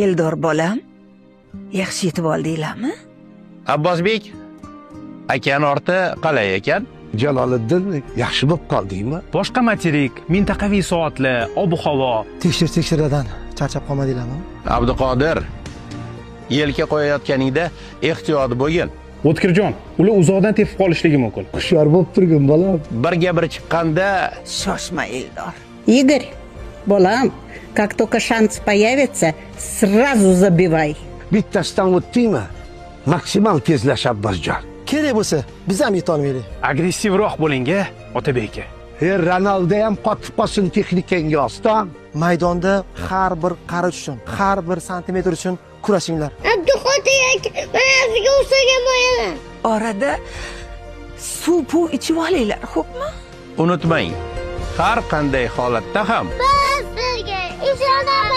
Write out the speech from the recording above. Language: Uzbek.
Eldor bolam, yaxshi yetib oldinglarmi? Abbosbek, akani orti qalay ekan? Jaloliddin, yaxshi bo'lib qoldingmi? Boshqa materik, mintaqaviy soatlar, ob-havo. Tekshir-tekshirdan charchab qolmadinglarmi? Abduqodir, yelka qo'yayotganingda ehtiyot bo'lgin. O'tkirjon, ular uzoqdan tepib qolishligi mumkin. Hushyor bo'lib turgin bolam. Birga bir chiqqanda Shoshma Eldor. Игорь, bolam, как только шанс появится, сразу забивай. Bittasidan o'tdingmi? Maksimal tezlash Abbosjon. Kerak bo'lsa, biz ham yetolmaylik. Agressivroq bo'ling-a, Otabek aka. Ronaldo ham qotib qolsin texnikangga oston. Maydonda har bir qarich uchun, har bir santimetr uchun kurashinglar. Abduqodir aka, mana sizga o'xshagan bo'laman. Orada suv ichib olinglar, xo'pmi? unutmang, har qanday holatda ham Biz sizga ishonaman.